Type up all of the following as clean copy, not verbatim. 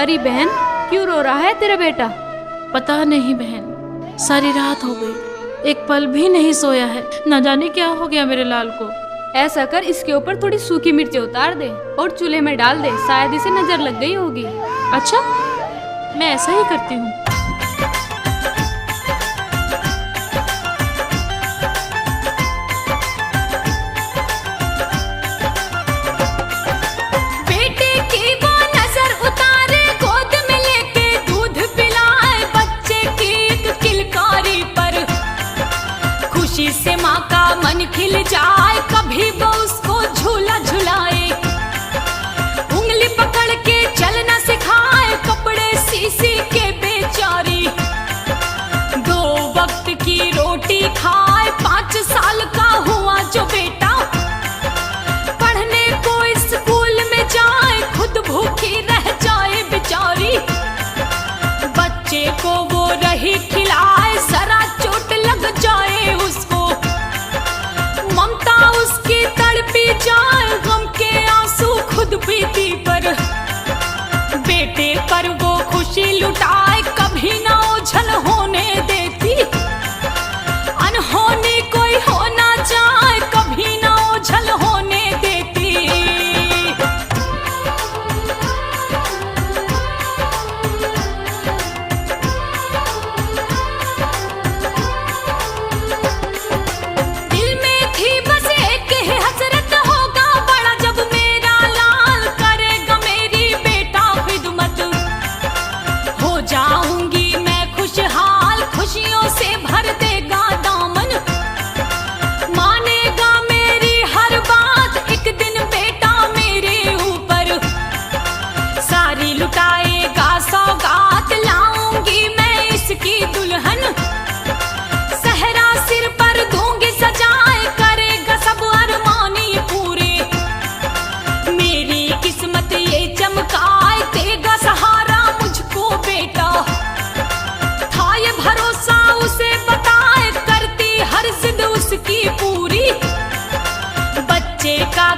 अरे बहन, क्यों रो रहा है तेरा बेटा? पता नहीं बहन, सारी रात हो गई, एक पल भी नहीं सोया है। न जाने क्या हो गया मेरे लाल को। ऐसा कर, इसके ऊपर थोड़ी सूखी मिर्ची उतार दे और चूल्हे में डाल दे, शायद इसे नजर लग गई होगी। अच्छा, मैं ऐसा ही करती हूँ। से माँ का मन खिल जाए, कभी वो उसको झूला झुलाए, उंगली पकड़ के चलना सिखाए, कपड़े सी के बेचारी, 2 वक्त की रोटी खाए, 5 साल का हुआ जो बेटा, पढ़ने को स्कूल में जाए, खुद भूखी रह जाए बेचारी, बच्चे को वो रही खिलाए, जरा चोट लग जाए उसको, ममता उसकी तड़पी जाए, गम के आंसू खुद पीती पर, बेटे पर वो खुशी लुटाए, कभी ना ओझल होने देती, अनहोनी कोई होना चाहे, कभी ना ओझल होने देती।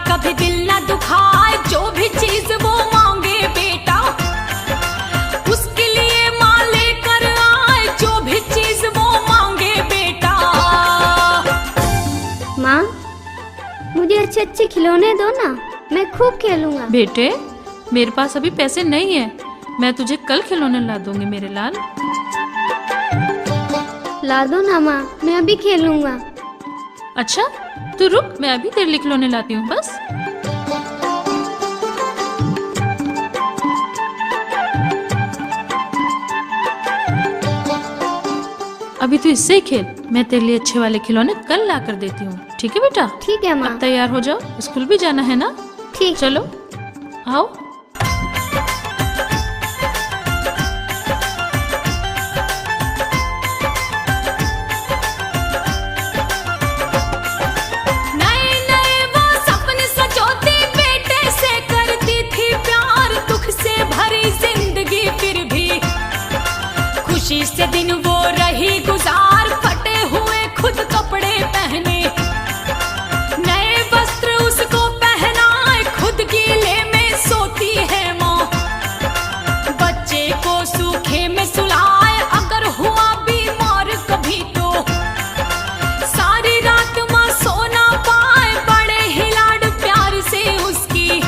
कभी दिल न दुखाए, जो भी चीज वो मांगे बेटा, उसके लिए माँ लेकर आए, जो भी चीज वो मांगे बेटा। माँ, मुझे अच्छे अच्छे खिलौने दो ना, मैं खूब खेलूंगा। बेटे, मेरे पास अभी पैसे नहीं है, मैं तुझे कल खिलौने ला दूंगी मेरे लाल। ला दो ना माँ, मैं अभी खेलूंगा। अच्छा, तू रुक, मैं अभी तेरे लिए खिलौने लाती हूँ बस। अभी तू इससे ही खेल, मैं तेरे लिए अच्छे वाले खिलौने कल ला कर देती हूँ, ठीक है बेटा? ठीक है माँ। अब तैयार हो जाओ, स्कूल भी जाना है ना? ठीक। चलो आओ। खुशी से दिन वो रही गुजार, फटे हुए खुद कपड़े पहने, नए वस्त्र उसको पहनाए, खुद गीले में सोती है माँ, बच्चे को सूखे में सुलाए, अगर हुआ बीमार कभी तो सारी रात माँ सो ना पाए, बड़े ही लाड प्यार से उसकी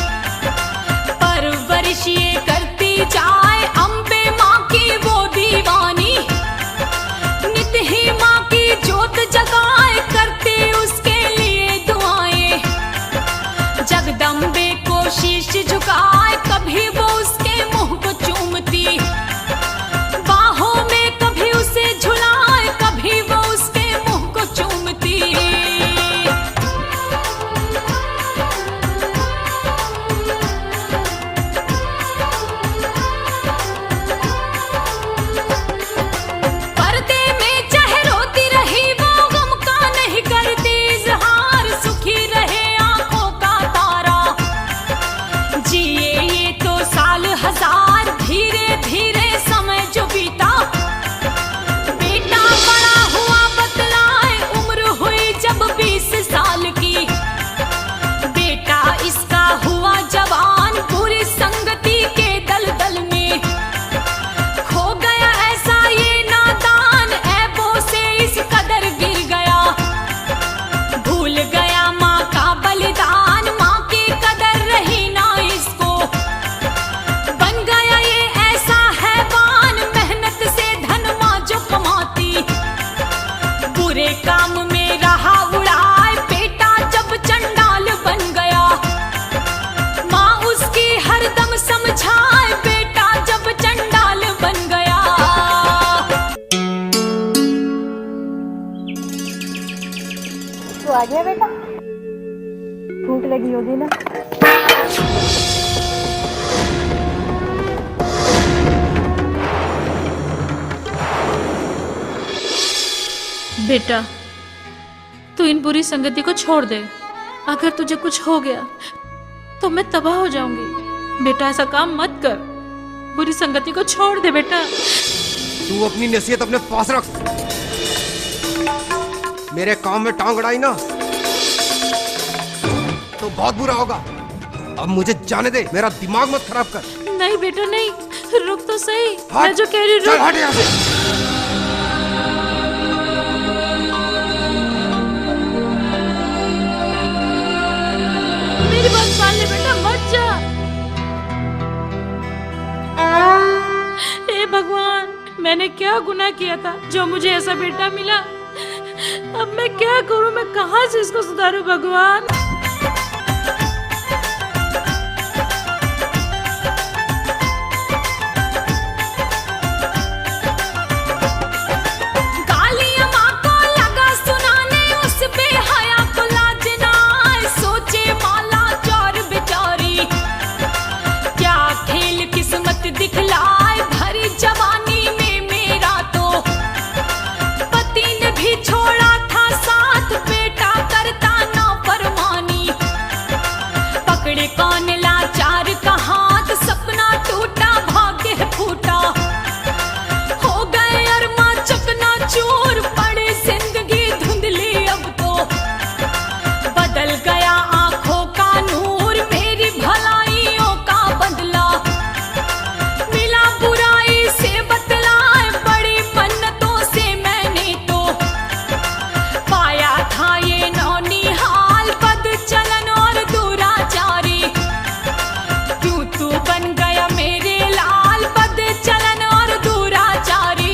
परवरिश ये करती जाए, अम्बे माँ की वो दीवानी, नित ही माँ की जोत जगाए, करते उसके लिए दुआएं, जगदम्बे को शीश झुकाए, कभी वो उसके मुंह को चूमती, बाहों में कभी उसे झुलाए, कभी वो उसके मुंह को चूमती। जिए बेटा, तू इन बुरी संगति को छोड़ दे। अगर तुझे कुछ हो गया तो मैं तबाह हो जाऊंगी। बेटा ऐसा काम मत कर, बुरी संगति को छोड़ दे बेटा। तू अपनी नसीहत अपने पास रख। मेरे काम में टांग अड़ाई ना तो बहुत बुरा होगा। अब मुझे जाने दे, मेरा दिमाग मत खराब कर। नहीं बेटा नहीं, रुक तो सही। हट, मैं जो कह रही चल रुक। हट यहाँ से। मेरी बात मान ले बेटा, मत जा। हे भगवान, मैंने क्या गुनाह किया था जो मुझे ऐसा बेटा मिला। अब मैं क्या करूं, मैं कहां से इसको सुधारूं भगवान। गालियां माँ को लगा सुनाने, उस बेहया को लाज ना आए। सोचे माला चोर बेचारी, क्या खेल किस्मत दिखलाए। भरी जवानी में मेरा तो पति ने भी छोड़ा था साथ, बेटा करता ना फरमानी। पकड़े कौन लाचार का हाथ, सपना टूटा भाग्य फूटा। हो गए अरमा चकनाचूर, पड़े जिंदगी धुंधली अब तो। बदल गया आंखों का नूर, मेरी भलाइयों का बदला। मिला बुराई से बतलाए, बड़ी मन्नतों से मैंने तो पाया था ये नौनिहाल। बद चलन और दुराचारी, क्यों तू बन गया मेरे लाल। बद चलन और दुराचारी।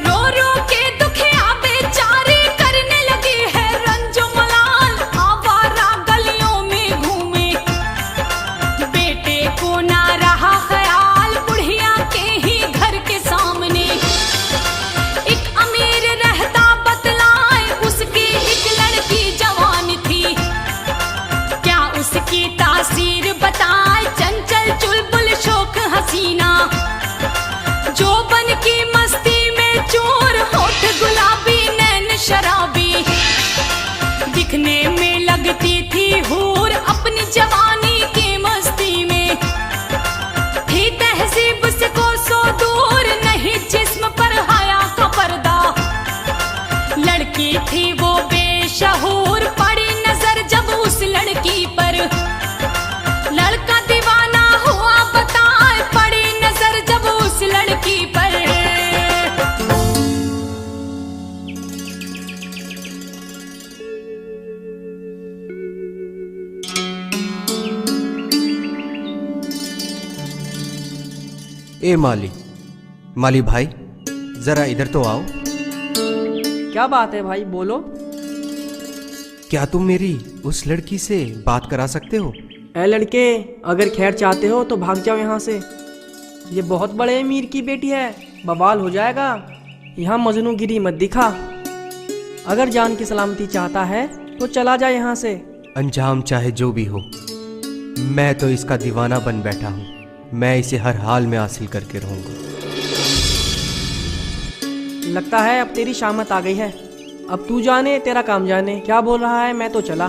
रो रो के दुखिया बेचारी, करने लगी है रंजो मलाल। आवारा गलियों में घूमे, बेटे को ना रहा ख्याल। बुढ़िया के ही घर के सामने एक अमीर रहता बतलाए, उसकी एक लड़की जवान थी। क्या उसकी तासीर बताए, चंचल चुलबुल शोक हसीना। जो बन की मस्ती में चोर, होठ गुलाबी नैन शराबी। दिखने में लगती थी हूर, अपनी जवानी की मस्ती में। थी तहजीब से कोसों दूर, नहीं जिस्म पर हया का पर्दा। लड़की थी वो बेशहूर, पड़ी नजर जब उस लड़की पर। लड़का दीवाना हुआ बताए, पड़ी नजर जब उस लड़की पर। ए माली भाई, जरा इधर तो आओ। क्या बात है भाई, बोलो। क्या तुम मेरी उस लड़की से बात करा सकते हो? ए लड़के, अगर खैर चाहते हो तो भाग जाओ यहाँ से। ये बहुत बड़े अमीर की बेटी है, बवाल हो जाएगा। यहाँ मजनूगिरी मत दिखा। अगर जान की सलामती चाहता है तो चला जा यहाँ से। अंजाम चाहे जो भी हो, मैं तो इसका दीवाना बन बैठा हूँ। मैं इसे हर हाल में हासिल करके रहूंगा। लगता है अब तेरी शामत आ गई है। अब तू जाने, तेरा काम जाने। क्या बोल रहा है, मैं तो चला।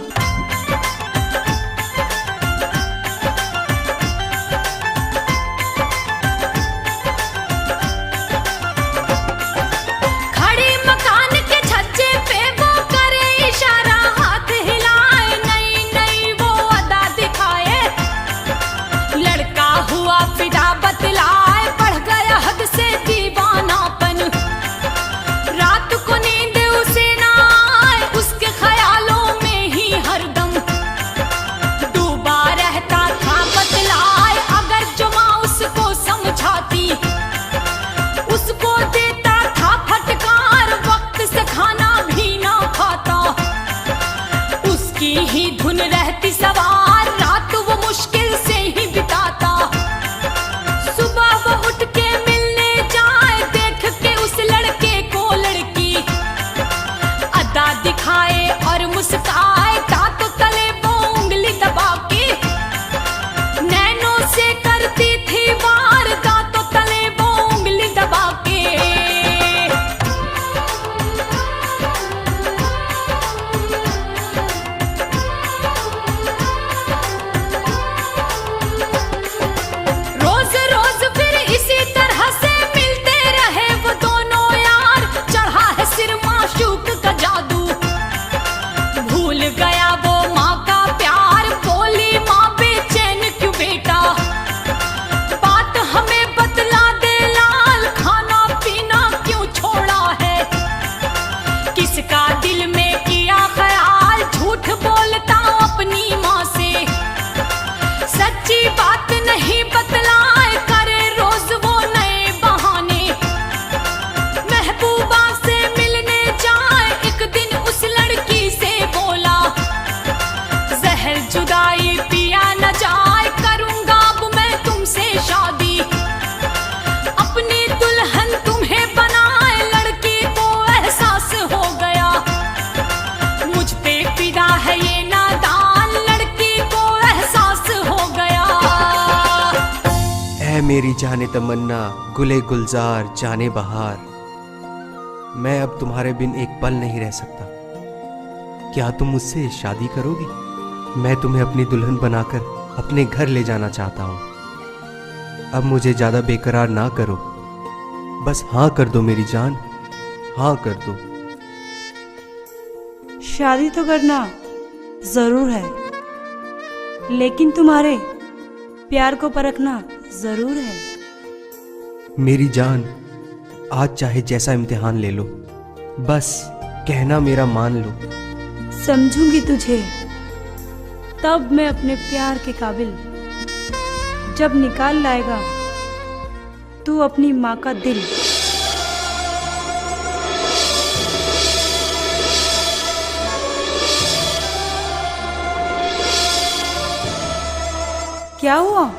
खड़ी मकान के छज्जे पे वो करे इशारा, हाथ हिलाए, नई नई वो अदा दिखाए। लड़का हुआ फिदा बतलाए, बढ़ गया हद से दीवानापन। रात को नींद उसे ना आए, उसके ख्यालों में ही हर मेरी जाने तमन्ना, गुले गुलजार, जाने बहार, मैं अब तुम्हारे बिन एक पल नहीं रह सकता। क्या तुम मुझसे शादी करोगी? मैं तुम्हें अपनी दुल्हन बनाकर अपने घर ले जाना चाहता हूं। अब मुझे ज्यादा बेकरार ना करो, बस हाँ कर दो मेरी जान, हाँ कर दो। शादी तो करना जरूर है, लेकिन तुम्हारे प्यार को परखना जरूर है। मेरी जान, आज चाहे जैसा इम्तिहान ले लो, बस कहना मेरा मान लो। समझूंगी तुझे तब मैं अपने प्यार के काबिल, जब निकाल लाएगा तू अपनी माँ का दिल। क्या हुआ?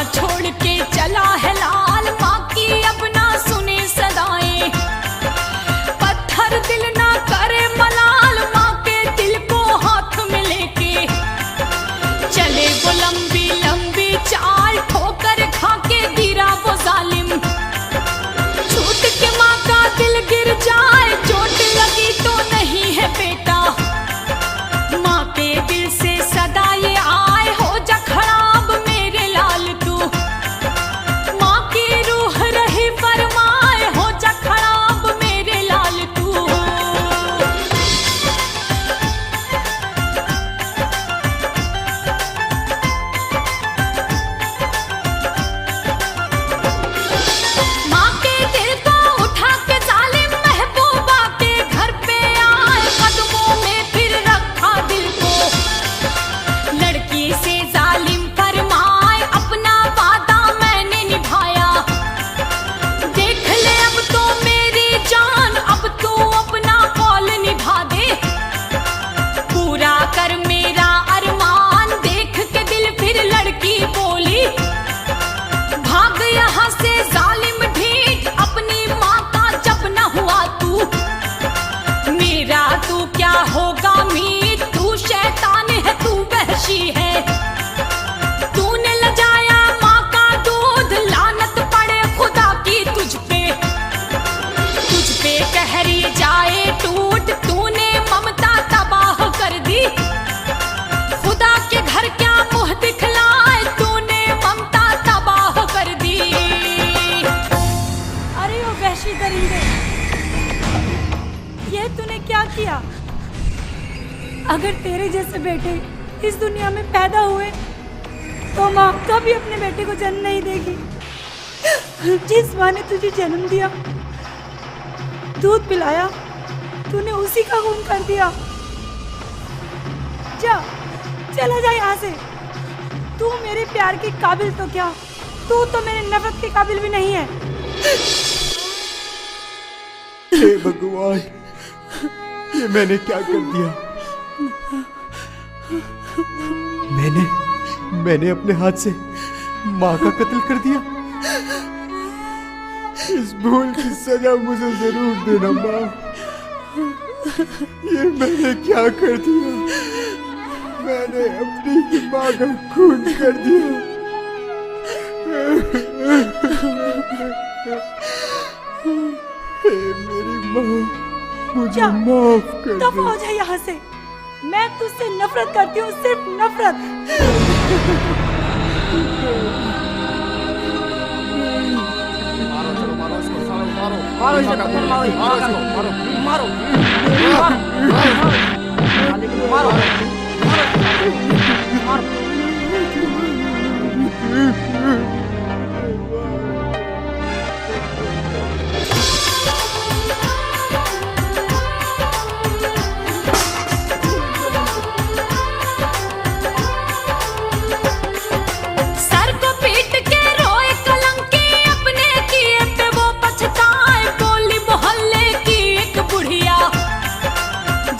माँ छोड़ के चला है लाल, माँ की अब ना सुने सदाएं। पत्थर दिल ना करे मलाल, माँ के दिल को हाथ में लेके चले वो लंबी लंबी चाल, ठोकर खा के गिरा वो जालिम। छूट के माँ का दिल गिर जाए, चोट लगी तो नहीं है बेटा। माँ के दिल से सदा ये आए, हो जा खड़ा अब मेरे लाल तू। माँ की रूह रही फरमाए, हो जा खड़ा अब मेरे लाल तू। माँ के दिल को उठा के जालिम महबूबा के घर पे आए, कदमों में फिर रखा दिल को। लड़की से जालिम फरमाए, अपना वादा मैंने निभाया। देख ले अब तो मेरी जान, अब तू अपना कौल निभा दे। पूरा कर मेरा अरमान, देख के दिल फिर लड़की बोली। भाग यहाँ से जालिम ढीठ, अपनी माँ का जब न हुआ तू। मेरा तू क्या होगा मीत, तू शैतान है, तू वहशी है। तूने लजाया माँ का दूध, लानत पड़े खुदा की तुझ पे। तुझ पे कहरी जाए टूट, तूने ममता तबाह कर दी। खुदा के घर क्या मुंह दिखलाए, तूने ममता तबाह कर दी। अरे ओ वहशी दरिंदे, ये तूने क्या किया? अगर तेरे जैसे बेटे इस दुनिया में पैदा हुए तो माँ कभी अपने बेटे को जन्म नहीं देगी। जिस माँ ने तुझे जन्म दिया, दूध पिलाया, तूने उसी का खून कर दिया। जा, चला जा यहाँ से। तू मेरे प्यार के काबिल तो क्या, तू तो मेरे नफरत के काबिल भी नहीं है। हे भगवान, ये मैंने क्या कर दिया? मैंने अपने हाथ से माँ का कत्ल कर दिया। इस भूल की सजा मुझे जरूर देना माँ। ये मैंने क्या कर दिया? मैंने अपनी ही माँ का खून कर दिया। हे मेरी माँ, मुझे माफ कर दे। दफा हो जा यहाँ से। मैं तुझसे नफरत करती हूँ, सिर्फ नफरत। सर को पीट के रोए कलंकी, अपने किए पे वो पछताए। बोली मोहल्ले की एक बुढ़िया,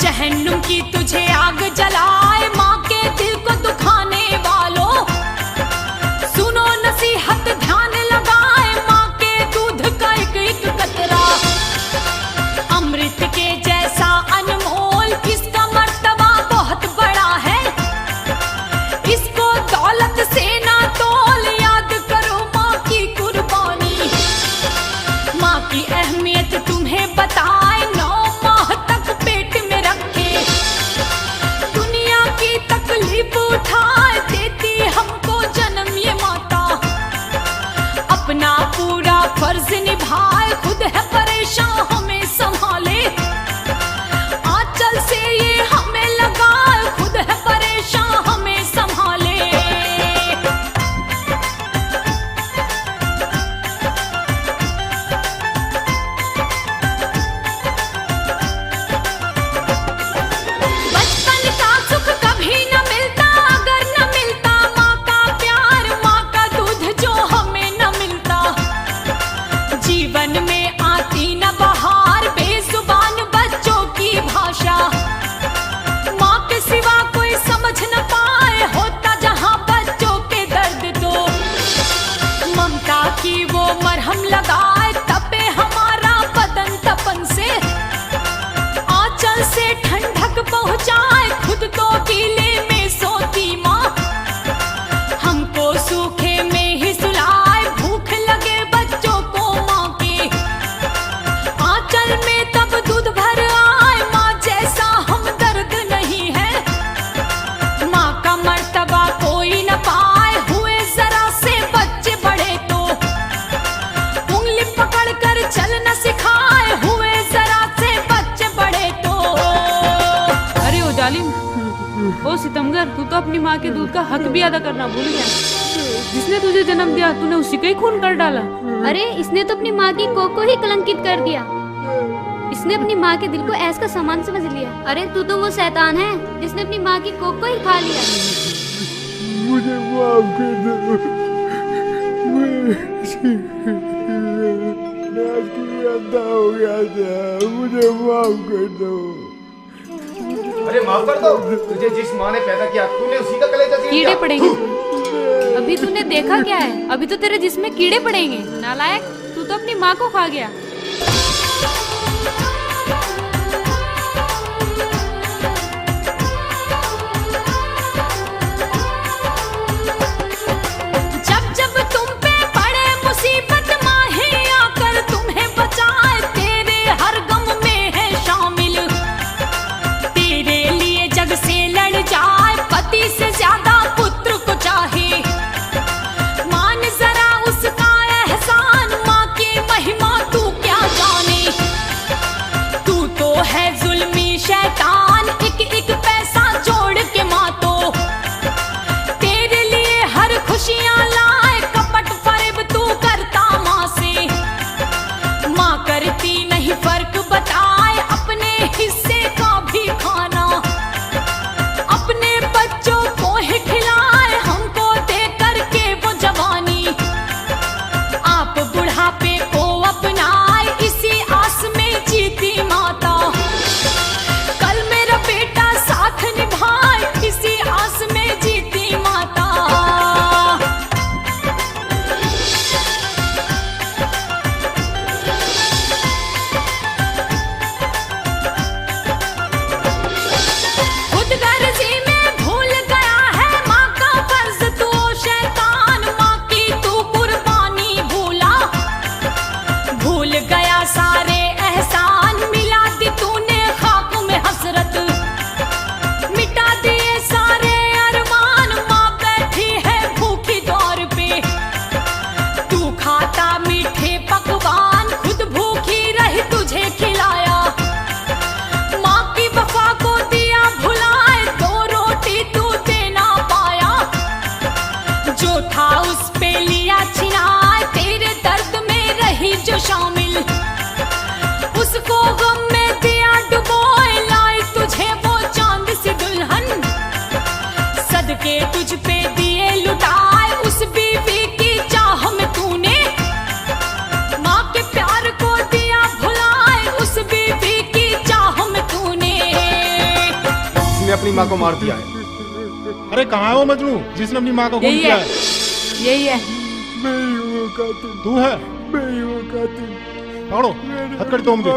जहन्नुम की तुझे आग जलाए। माँ के दिल को दुखाने वालों, सुनो नसीहत ध्यान लगाए। माँ के दूध का एक एक कतरा, अमृत के जैसा अनमोल। इसका मर्तबा बहुत बड़ा है, इसको दौलत से ना तोल। याद करो माँ की कुर्बानी, माँ की अहमियत तुम्हें बताए। 9 माह तक पेट में रखे, दुनिया की तकलीफ उठाए। देती हमको जन्म ये माता, अपना पूरा फर्ज निभाए। खुद है परेशान हमें संभाले, आंचल से ये हमें लगाए। खुद है परेशान हमें संभाले। बचपन का सुख कभी न मिलता, अगर न मिलता माँ का प्यार, माँ का दूध जो हमें न मिलता। जीवन में आती न बहार, लगाए, तपे हमारा बदन तपन से, आंचल से ठंडक पहुंचाए, खुद तो गीले में सोती माँ, हमको सूखे में ही सुलाए, भूख लगे बच्चों को माँ के आंचल में तब दूध भर आए, माँ जैसा हम दर्द नहीं है, माँ का मर्तबा कोई न पाए, हुए जरा से बच्चे बड़े तो उंगली पकड़ कर चल न सिखाए, हुए जरा से बच्चे बड़े तो। अरे ओ जालिम, ओ सितमगर, तू तो अपनी माँ के दूध का हक भी अदा करना भूल गया। जिसने तुझे जन्म दिया तूने उसी का ही खून कर डाला। अरे इसने तो अपनी माँ की कोख को ही कलंकित कर दिया। इसने अपनी माँ के दिल को ऐस का सामान समझ लिया। अरे तू तो वो शैतान है जिसने अपनी माँ की कोख को ही खा लिया। मुझे माफ कर दो, मैं आपकी अंधा हो गया था, मुझे माफ कर दो। अरे माफ कर दो, तुझे जिस माँ ने पैदा किया तूने उसी का कलेजा छीन कीड़े लिया। पड़ेंगे तुझे। अभी तूने देखा क्या है? अभी तो तेरे जिस्म में कीड़े पड़ेंगे। नालायक, तू तो अपनी माँ को खा गया। जब जब तुम पे पड़े मुसीबत, माँ ही आकर तुम्हें बचाए, तेरे हर गम में है शामिल, तेरे लिए जग से लड़ जाए, पति से ज्यादा पुत्र को चाहे, मान जरा उसका एहसान, माँ की महिमा तू क्या जाने, तू तो है जुल्मी शैतान, एक एक पैसा जोड़ के माँ तो तेरे लिए हर खुशियाँ लाए, कपट फरेब तू करता माँ से, माँ करती नहीं फर्क बताए, अपने हिस्से का भी खाना अपने बच्चों को ही खिलाए, हमको दे करके वो जवानी, आप बुढ़ापे को अपनाए, इसी आस में जीती माता, कल मेरा बेटा साथ निभाए, इसी आस में जीती माता। खुदगर्जी में भूल गया है माँ का फर्ज, तू शैतान, माँ की तू कुर्बानी भूला, भूल गया सारे एहसान, मिला दी तूने खाक में हसरत, मिटा दिए सारे अरमान, माँ बैठी है भूखी दौर पे, तू खाता मीठे पकवान, खुद भूखी रही तुझे खिलाया, माँ की वफा को दिया भुलाए, दो रोटी तू दे ना पाया, जो था उस पे लिया छिनाए, तेरे दर्द में रही जो शामिल, उसको गम में दिया डुबोए, लाई तुझे वो चांद सी दुल्हन, सदके तुझ पे दिए लुटाए, उस बीवी की चाह में तूने माँ के प्यार को दिया भुलाए, उस बीवी की चाह में तूने। इसने अपनी माँ को मार दिया है। अरे कहाँ है वो मजनू जिसने अपनी माँ को खून यही किया है, है? यही है। मैं ही हूँ कातिल। तू है? मैं ही हूँ कातिल। पकड़ो, हथकड़ी तोड़ दे।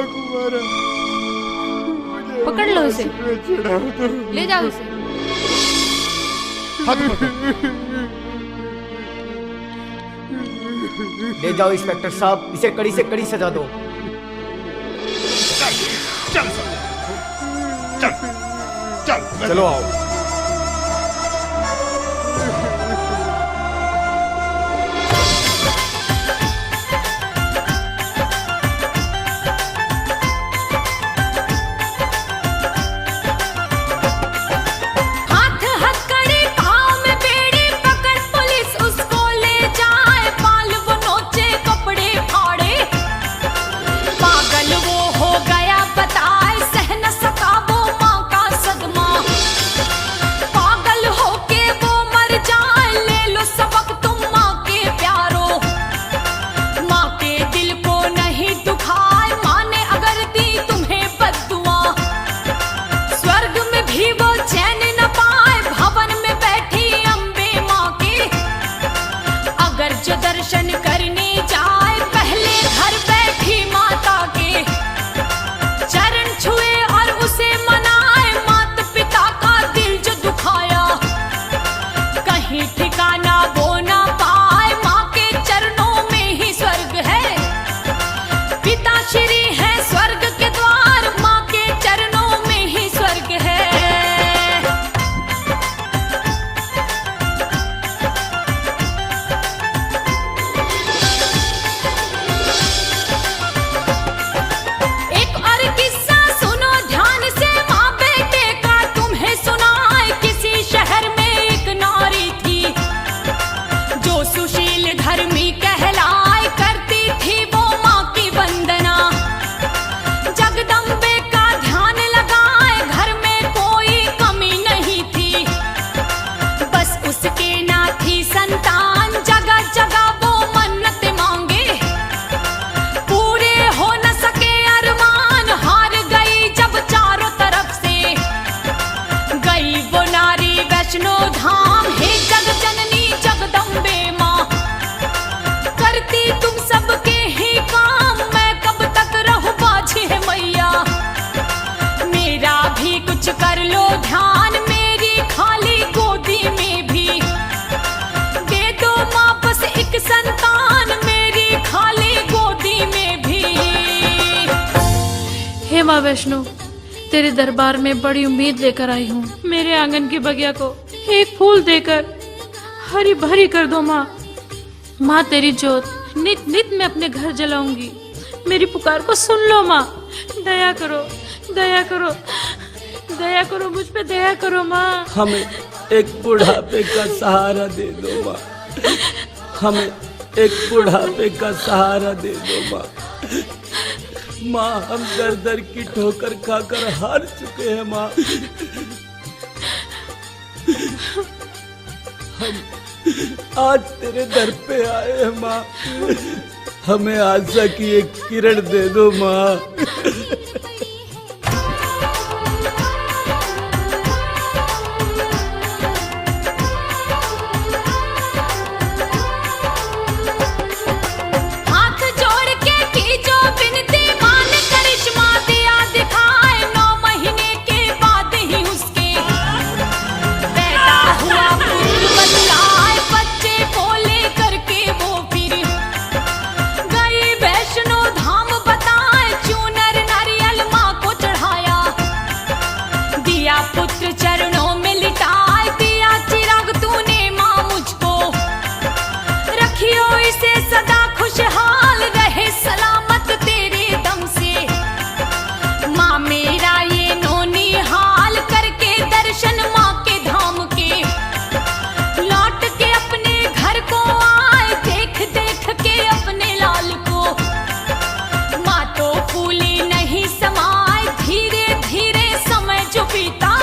पकड़ लो इसे, ले जाओ इसे। हाथ पकड़। ले जाओ इंस्पेक्टर साहब, इसे कड़ी से कड़ी सजा दो। चल चल चल चलो आओ। हाथ हथकड़ी, पाँव में बेड़ी, पकड़ पुलिस उसको ले जाए, बाल वो नोचे कपड़े फाड़े, पागल वो हो गया बताए, सह न सका वो माँ का सदमा, पागल होके वो मर जाए, ले लो सबक तुम माँ के प्यारो, माँ के दिल को नहीं दुखाए, माँ ने अगर दी तुम्हें बद्दुआ, स्वर्ग में भी वो चैन न पाए, भवन में बैठी अम्बे माँ के, अगर जो दर्शन करने जाए, पहले माँ वैष्णो, तेरे दरबार में बड़ी उम्मीद लेकर आई हूँ। मेरे आंगन की बगिया को एक फूल देकर हरी भरी कर दो माँ। माँ तेरी जोत नित नित मैं अपने घर जलाऊंगी। मेरी पुकार को सुन लो माँ। दया करो, दया करो, दया करो, मुझ पे दया करो माँ। हमें एक बुढ़ापे का सहारा दे दो माँ, हमें एक बुढ़ापे का सहारा दे दो माँ। माँ हम दर दर की ठोकर खाकर हार चुके हैं माँ। हम आज तेरे दर पे आए हैं माँ, हमें आशा की एक किरण दे दो माँ। हाथ जोड़ के की जो बिनती मान करिश्मा दिया दिखाए, 9 महीने के बाद ही उसके पैदा हुआ पुत्र बतलाए। बच्चे को लेकर के वो फिर गई वैष्णो धाम बताए। चूनर नारियल माँ को चढ़ाया, दिया पुत्र चरणों में लिटाए। दिया चिराग तूने माँ मुझको, रखियो इसे सदा खुशहाल रहे सलामत तेरे दम से। माँ मेरा ये नोनी हाल करके दर्शन माँ के धाम के, लौट के अपने घर को आए। देख देख के अपने लाल को, माँ तो फूली नहीं समाए। धीरे धीरे समय जो बीता,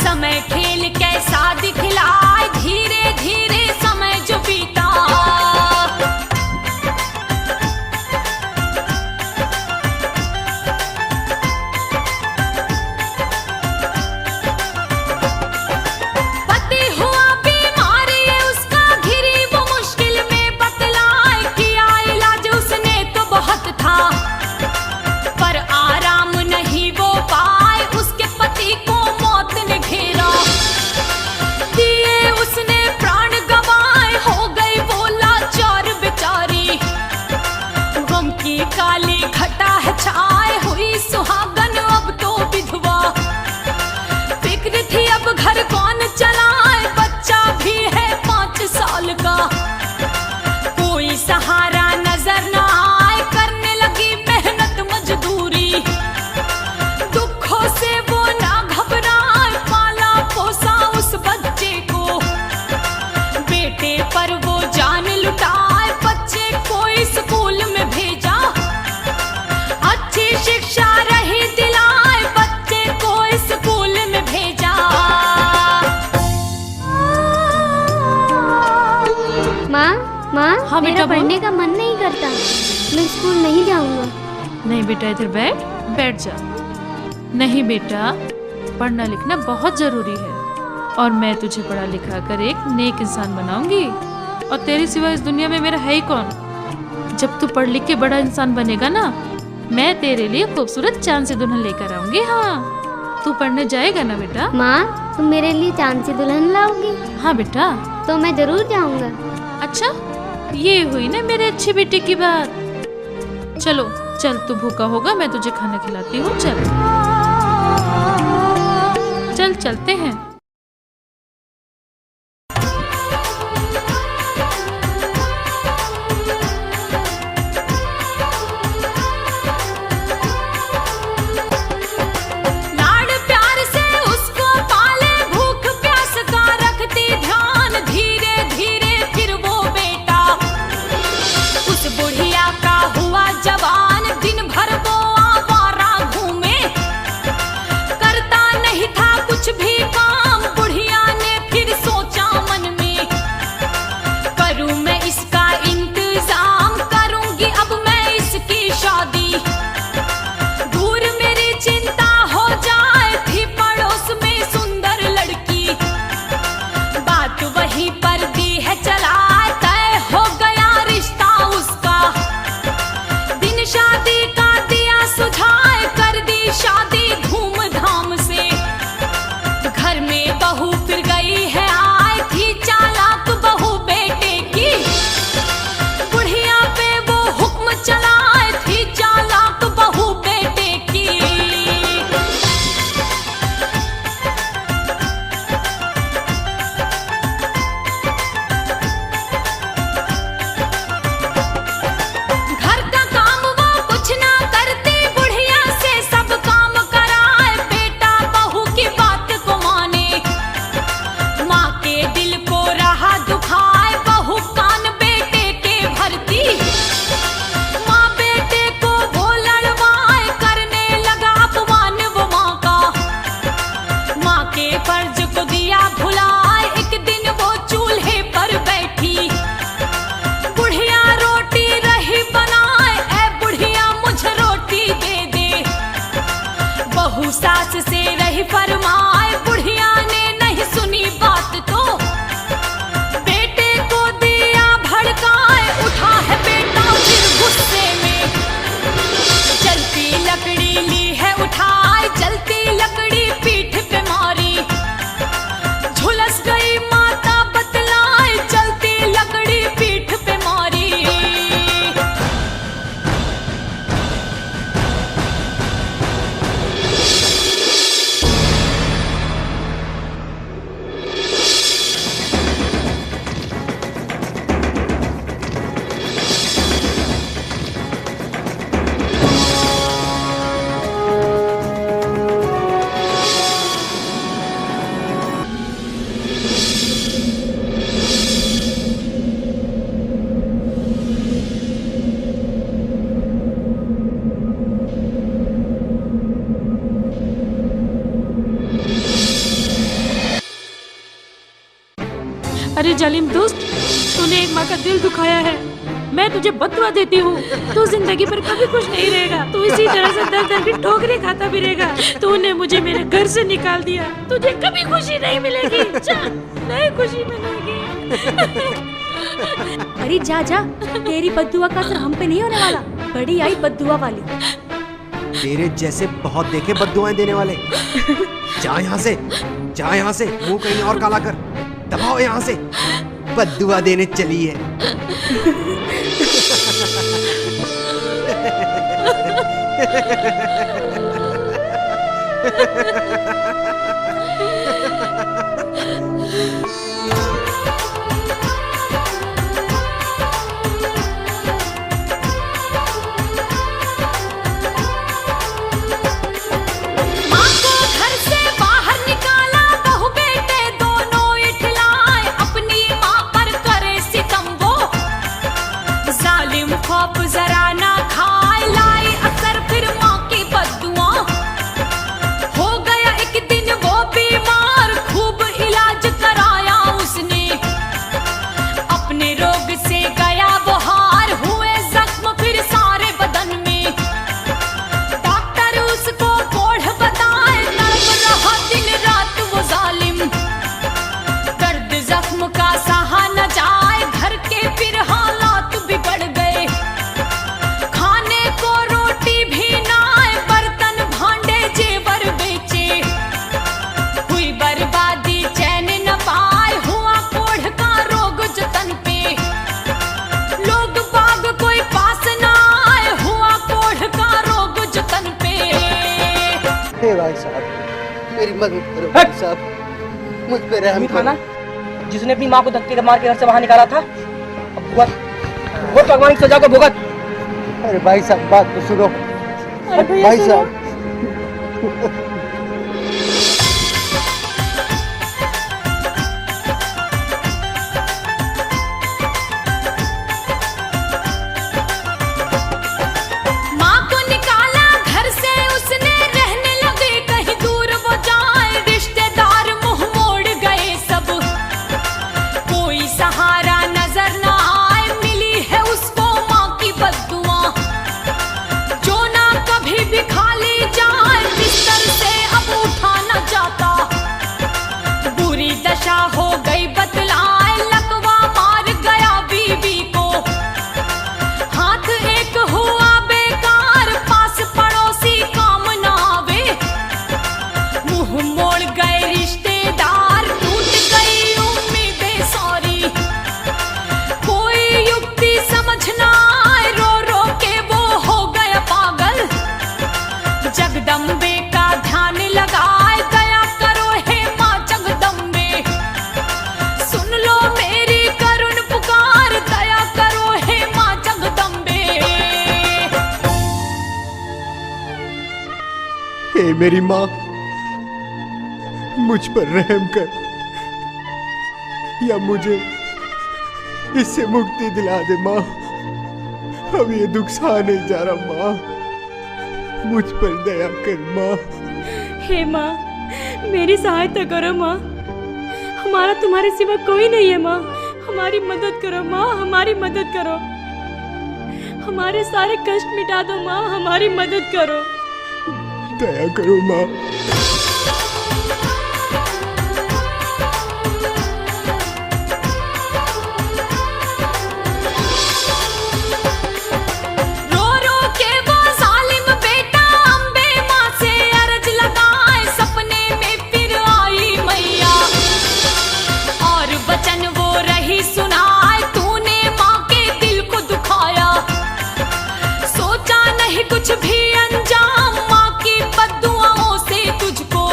समय खेल कैसा दिखलाए। धीरे धीरे समय जो बीता, पति हुआ बीमार ये उसका, घिरी वो मुश्किल में बतलाए। किया इलाज उसने तो बहुत था, पर आराम नहीं वो पाए। उसके पति को मौत ने घेरा, दिए उसने प्राण गंवाए। हो गई वो लाचार बेचारी, गम की काली घटा है छाए। हुई सुहागन अब तो विधवा, फिक्र थी अब घर कौन चलाए। बच्चा भी है 5 साल का, कोई सहारा नजर न आए। करने लगी मेहनत मजदूरी, दुखों से वो ना घबराए। पाला पोसा उस बच्चे को, बेटे पर वो जान लुटाए। बच्चे को स्कूल में भेजा, अच्छी शिक्षा रही दिलाए। बच्चे को स्कूल में भेजा। माँ माँ हाँ बेटा, मेरा बोल। पढ़ने का मन नहीं करता, मैं स्कूल नहीं जाऊंगा। नहीं बेटा, इधर बैठ, बैठ जा। नहीं बेटा, पढ़ना लिखना बहुत जरूरी है, और मैं तुझे पढ़ा लिखा कर एक नेक इंसान बनाऊंगी। और तेरे सिवा इस दुनिया में मेरा है ही कौन। जब तू पढ़ लिख के बड़ा इंसान बनेगा ना, मैं तेरे लिए खूबसूरत चांद से दुल्हन लेकर आऊंगी। हाँ, तू पढ़ने जाएगा ना बेटा? माँ तुम मेरे लिए चांद सी दुल्हन लाओगी? हाँ बेटा। तो मैं जरूर जाऊंगा। अच्छा, ये हुई ना मेरे अच्छी बेटी की बात। चलो चल, तू भूखा होगा, मैं तुझे खाना खिलाती हूँ। चल चल चलते हैं। लाड प्यार से उसको पाले, भूख प्यास का रखती ध्यान। धीरे धीरे फिर वो बेटा उस बुढ़िया का हुआ जवान। दिन भर वो आवारा घूमे, करता नहीं था कुछ भी काम। जालिम दोस्त, तूने एक माँ का दिल दुखाया है। मैं तुझे बददुआ देती हूँ, तू जिंदगी पर कभी खुश नहीं रहेगा। तू इसी तरह से दर दर की ठोकरें खाता भी रहेगा। तूने मुझे मेरे घर से निकाल दिया, तुझे कभी खुशी नहीं मिलेगी। चल, नहीं खुशी मिलेगी। अरे जा जा, तेरी बद्दुआ का असर हम पे नहीं होने वाला। बड़ी आई बद्दुआ वाली। तेरे जैसे बहुत देखे बद्दुआएं देने वाले। जा यहाँ से, जा यहाँ से, मुंह कहीं और काला कर, दबाओ यहाँ से। बद्दुआ देने चली है। माँ को घर से बाहर निकाला, बहू बेटे दोनों इठलाए, अपनी माँ पर करे सितम वो। जालिम खौफ जरा ना खाए, लाई असर फिर माँ की बद्दुआ। हो गया एक दिन वो बीमार, खूब इलाज कराया उसने। अपने रोग से गया वो हार, हुए जख्म फिर सारे बदन में। डॉक्टर उसको कोढ़ बताए, तड़प रहा दिन रात वो जालिम। दर्द जख्म का सहा न जाए, घर के फिर हालात बिगड़ गए। खाने को रोटी भी ना आए, बर्तन भांडे जेवर बेचे। हुई बर्बादी चैन न पाए, हुआ कोढ़ का रोग जो तन पे। लोग बाग कोई पास ना आए, हुआ कोढ़ का रोग जो तन पे। हे भाई साहब, मेरी मदद करो भाई साहब, मुझ पे रहम था ना करो। जिसने अपनी माँ को धक्के मार के घर से बाहर निकाला था, अब वो भगवान की सजा को भुगत। अरे भाई साहब, बात तो सुनो। भाई साहब, माँ को निकाला घर से उसने, रहने लगे कहीं दूर वो जाए। रिश्तेदार मुंह मोड़ गए सब, कोई सहारा नजर ना आए। मिली है उसको माँ की बद्दुआ, जो ना कभी भी खाली जाए। बिस्तर से अब उठा न जाता, बुरी दशा हो गई बतलाए। लकवा मार गया बीवी को, हाथ एक हुआ बेकार। पास पड़ोसी काम ना आवे, मुंह मोड़ गए रिश्तेदार। टूट गई उम्मीदें सारी, कोई युक्ति समझ ना आए। रो रो के वो हो गया पागल, जगदम्बे का ध्यान लगाए। दया करो हे माँ जगदम्बे, सुन लो मेरी करुण पुकार। दया करो हे माँ जगदम्बे। हे मेरी माँ, मुझ पर रहम कर, या मुझे इससे मुक्ति दिला दे माँ। अब ये दुख सहा नहीं जा रहा माँ, मुझ पर दया कर माँ। हे माँ, मेरी सहायता करो माँ। हमारा तुम्हारे सिवा कोई नहीं है माँ। हमारी मदद करो माँ, हमारी मदद करो। हमारे सारे कष्ट मिटा दो माँ, हमारी मदद करो। दया करो माँ। रो रो के वो जालिम बेटा अम्बे माँ से अर्ज लगाए। सपने में फिर आई मैया, और वचन वो रही सुनाए। तूने माँ के दिल को दुखाया, सोचा नहीं कुछ भी अंजाम। माँ की बद्दुआओं से तुझको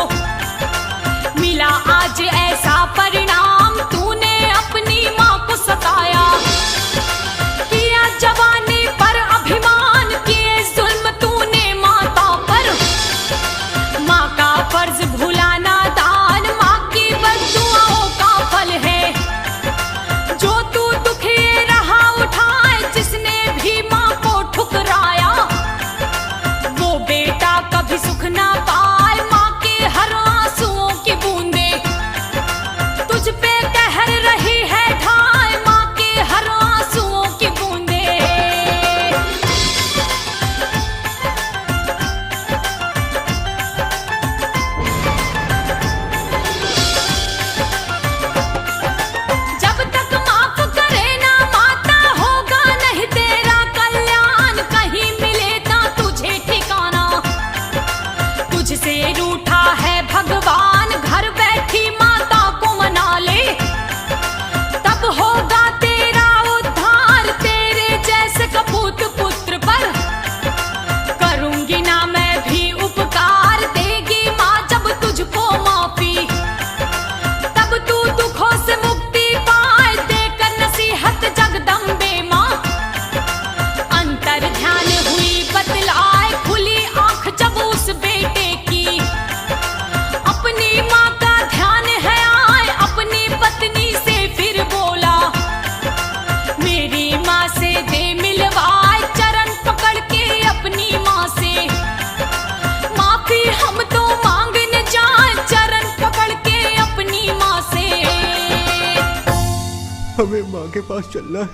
माँ के पास चलना है।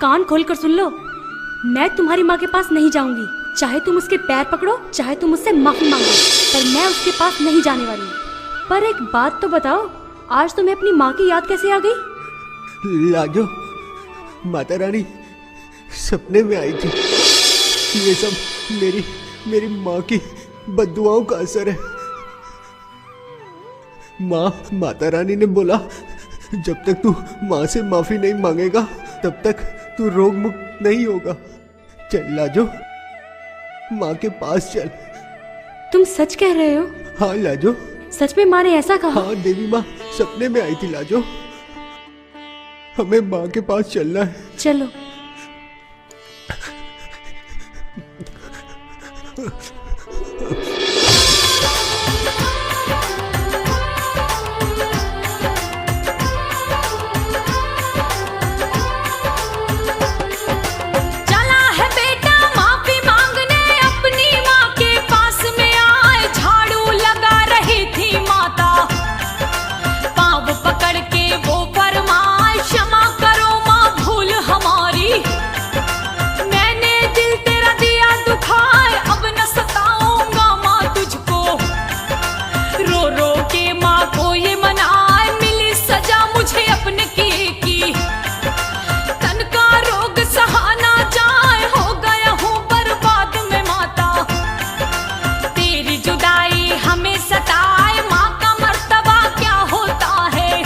कान खोल कर सुन लो, मैं तुम्हारी माँ के पास नहीं जाऊंगी। चाहे तुम उसके पैर पकड़ो, चाहे तुम उससे माफी मांगो, पर मैं उसके पास नहीं जाने वाली। पर एक बात तो बताओ, आज तुम्हें अपनी माँ की याद कैसे आ गई? लाजो, माता रानी सपने में आई थी। ये सब मेरी माँ की बद्दुआओं का असर है। माता रानी ने बोला, जब तक तू माँ से माफी नहीं मांगेगा तब तक तू रोग मुक्त नहीं होगा। चल लाजो, माँ के पास चल। तुम सच कह रहे हो? हाँ लाजो, सच में माँ ने ऐसा कहा? हाँ, देवी माँ सपने में आई थी लाजो। हमें माँ के पास चलना है। चलो। चला है बेटा माफी मांगने, अपनी माँ के पास में आए। झाड़ू लगा रही थी माता, पाँव पकड़ के वो फरमाए, क्षमा करो माँ भूल हमारी। मैंने दिल तेरा दिया दुखाए, अब न सताऊंगा माँ तुझको। रो रो के माँ को ये मनाए, मिली सजा मुझे अपने किए की। तन का रोग सहा ना जाए, हो गया हूँ बर्बाद में माता। तेरी जुदाई हमें सताए, माँ का मर्तबा क्या होता है।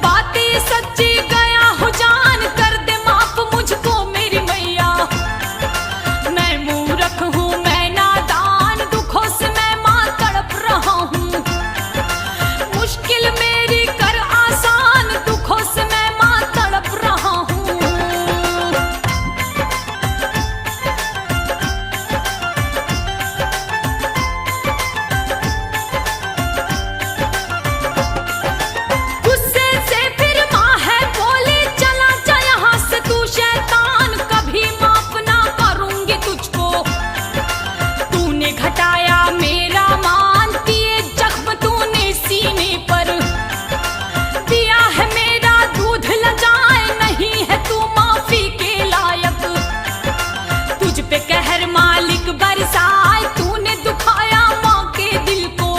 बातें सच्ची गया हो जान, कर दे माफ मुझको मेरी मैया। मैं मूर्ख हूँ, मैं नादान, दुखों से मैं माँ तड़प रहा हूँ। मुश्किल मेरी कर आसान, दुखों से मैं माँ तड़प रहा हूँ। गुस्से से फिर माँ है बोली, चला जा यहाँ से तू शैतान, कभी माफ ना करूंगी तुझको। तूने घटाया मेरा मान, दिए जख्म तूने सीने पर। दिया है मेरा दूध लजाए, नहीं है तू माफी के लायक। तुझ पे कहर मालिक बरसाए, तूने दुखाया माँ के दिल को।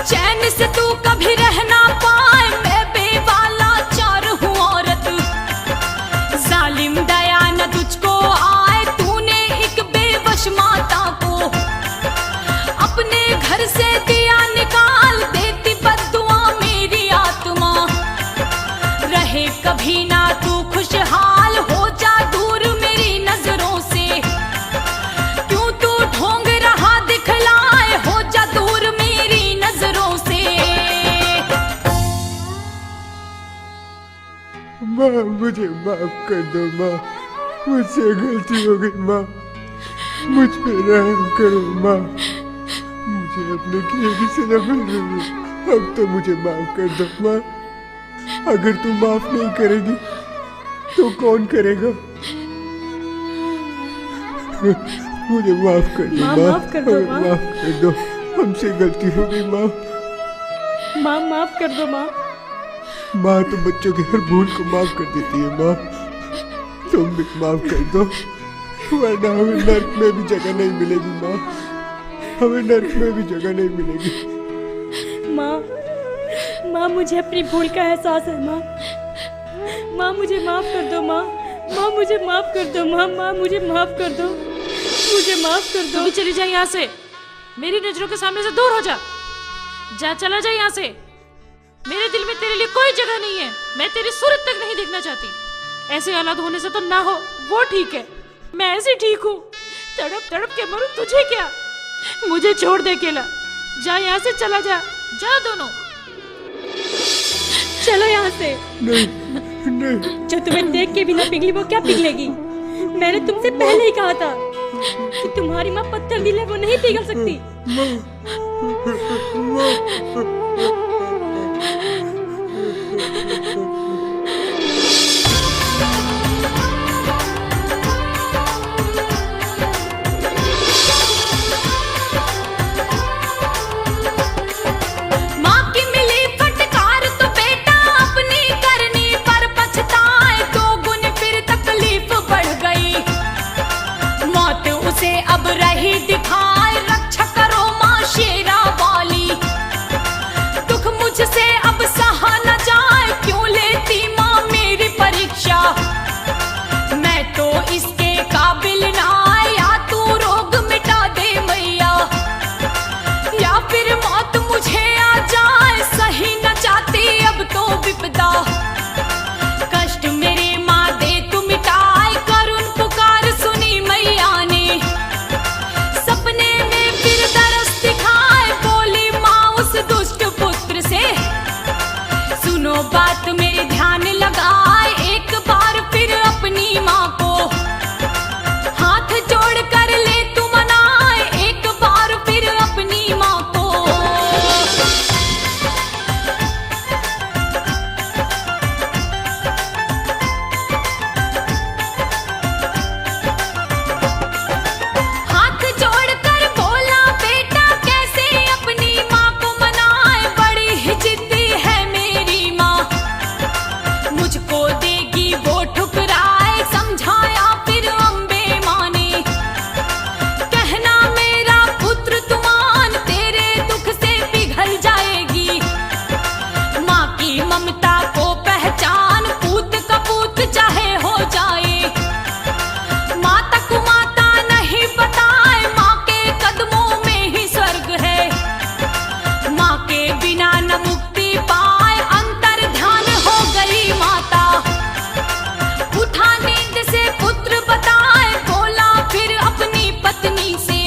चैन से तू कभी रह ना पाए, मैं बेवाला चार हूँ औरत। जालिम दया न तुझको आए, तूने एक बेवश माता को अपने घर से दिया निकाल, देती बद्दुआ मेरी आत्मा। रहे कभी ना तू खुशहाल, हो जा दूर मेरी नजरों से। क्यों तू ढोंग रहा दिखलाए, हो जा दूर मेरी नजरों से। माँ मुझे माफ कर दो माँ, मुझसे गलती हो गई माँ, मुझ पे रहम करो माँ। मुझे अपने किए की सजा मिल रही है, अब तो मुझे माफ कर दो माँ। अगर तू माफ नहीं करेगी तो कौन करेगा? मुझे माफ कर दो माँ, माँ, माफ कर दो, माँ। माफ कर दो, हमसे गलती हो गई माँ। माँ माफ कर दो माँ। माँ तो बच्चों की हर भूल को माफ कर देती है माँ, तुम भी माफ कर दो, वरना हमें नर्क में भी जगह नहीं मिलेगी माँ, हमें नर्क में भी जगह नहीं मिलेगी। माँ मुझे अपनी भूल का एहसास है माँ। माँ मुझे माफ कर दो माँ। माँ मुझे माफ कर दो माँ मुझे माफ कर दो, मुझे माफ कर दो। तू भी चली जा यहाँ से, मेरी नजरों के सामने से दूर हो जा। चला जा यहाँ से। मेरे दिल में तेरे लिए कोई जगह नहीं है, मैं तेरी सूरत तक नहीं देखना चाहती। ऐसे औलाद होने से तो ना हो, वो ठीक है, मैं ऐसे ठीक हूँ। तड़प तड़प के मरूं, तुझे क्या? मुझे छोड़ दे अकेला, जा यहाँ से, चला जा, जा दोनों। चलो यहाँ से। नहीं नहीं, जो तुम्हें देख के भी ना पिघली वो क्या पिघलेगी? मैंने तुमसे पहले ही कहा था कि तुम्हारी माँ पत्थर दिल है, वो नहीं पिघल सकती। माँ की मिली फटकार तो बेटा अपनी करनी पर को। हाथ जोड़ कर ले तू मनाए एक बार फिर अपनी माँ को। हाथ जोड़कर बोला बेटा कैसे अपनी माँ को मनाए, बड़ी ही जिद्दी है मेरी माँ, मुझको देगी वो ठुकराए। समझाया फिर अम्बे माँ ने, कहना मेरा पुत्र तुमान तेरे दुख से पिघल जाएगी। माँ की ममता को पहचान, पूत का पूत चाहे हो जाए। माता को माता नहीं बताए, माँ के कदमों में ही स्वर्ग है। माँ के बिना न मुक्ति पाए, अंतर ध्यान हो गई माता। उठा नींद से पुत्र बताए, बोला फिर अपनी पत्नी से,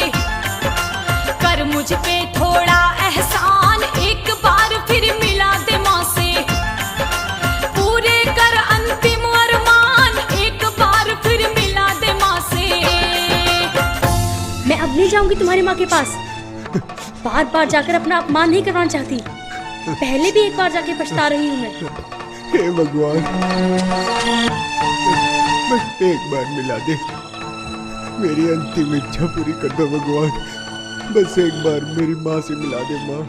कर मुझ पे थोड़ा एहसान, एक बार फिर मिला दे माँ से। पूरे कर अंतिम अरमान, एक बार फिर मिला दे माँ से। मैं अब नहीं जाऊंगी तुम्हारी माँ के पास। बार बार जाकर अपना अपमान नहीं करवाना चाहती। पहले भी एक बार जाके पछता रही हूँ मैं। हे भगवान, बस एक बार मिला दे, मेरी अंतिम इच्छा पूरी कर दो भगवान। बस एक बार मेरी माँ से मिला दे माँ।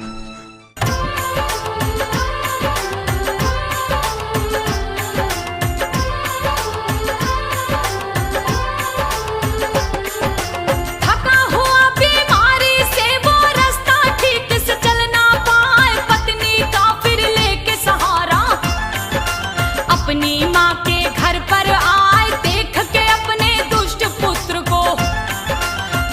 थका हुआ बीमारी से वो रास्ता ठीक से चल ना पाए, पत्नी का फिर लेके सहारा अपनी माँ के घर पर आए। देख के अपने दुष्ट पुत्र को,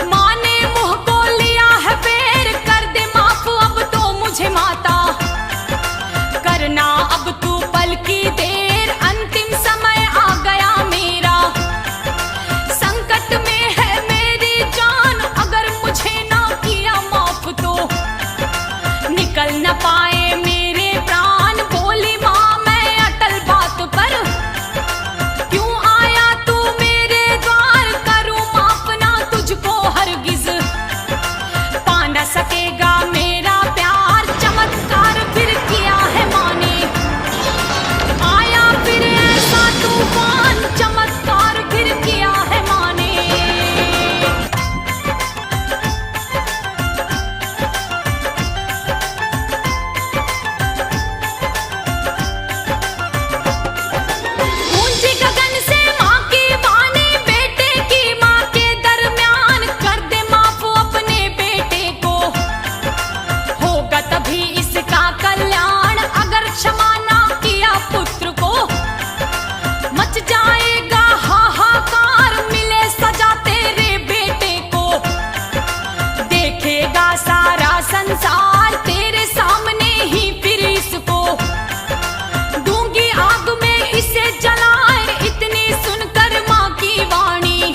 माँ ने मुँह को लिया है फेर, कर दे माफ अब तो मुझे माता, करना अब तू पल की देर, अंतिम समय आ गया मेरा। संकट में है मेरी जान, अगर मुझे ना किया माफ तो निकल न पाए मेरे प्राण। बोली माँ मैं अटल बात पर, क्यों आया तू मेरे द्वार, करूँ माफ ना तुझको हरगिज, पा न सकेगा मेरा प्यार। चमत्कार फिर किया है माँ ने, आया फिर ऐसा तूफान, चमत्कार फिर किया है माँ ने। ऊंची गगन से माँ की वाणी, बेटे की माँ के दरमियान, कर दे माफ अपने बेटे को, होगा तभी इसका कल्याण। अगर क्षमा ना किया पुत्र को, मच जाएगा हाहाकार, मिले सजा तेरे बेटे को, देखेगा सारा संसार तेरे सामने ही फिर इसको। दूंगी आग में इसे जलाए, इतनी सुनकर माँ की वाणी,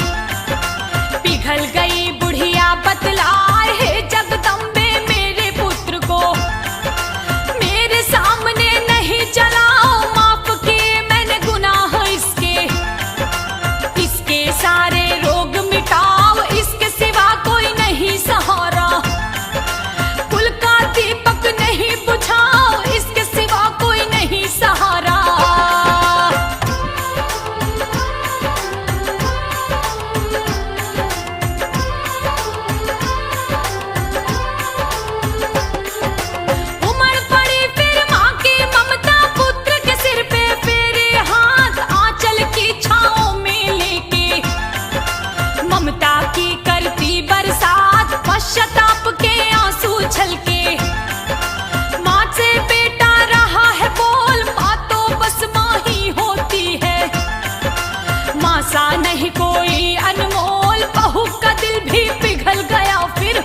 पिघल गई बुढ़िया बतलाए। हे जगदम्बे मेरे पुत्र को, मेरे सामने नहीं जलाओ, माफ किए मैंने गुनाह इसके, इसके सारे रोग मिटाओ, इसके सिवा कोई नहीं सहारा। कुल का दीपक नहीं बुझाओ, इसके सिवा कोई नहीं सहारा। उमड़ पड़ी फिर माँ की ममता, पुत्र के सिर पे फेरे हाथ, आंचल की छाओं में लेके ममता की करती बरसात। पश्चाताप के आंसू छलके, माँ से बेटा रहा है बोल, माँ तो बस माँ ही होती है, माँ सा नहीं कोई अनमोल। बहू का दिल भी पिघल गया फिर,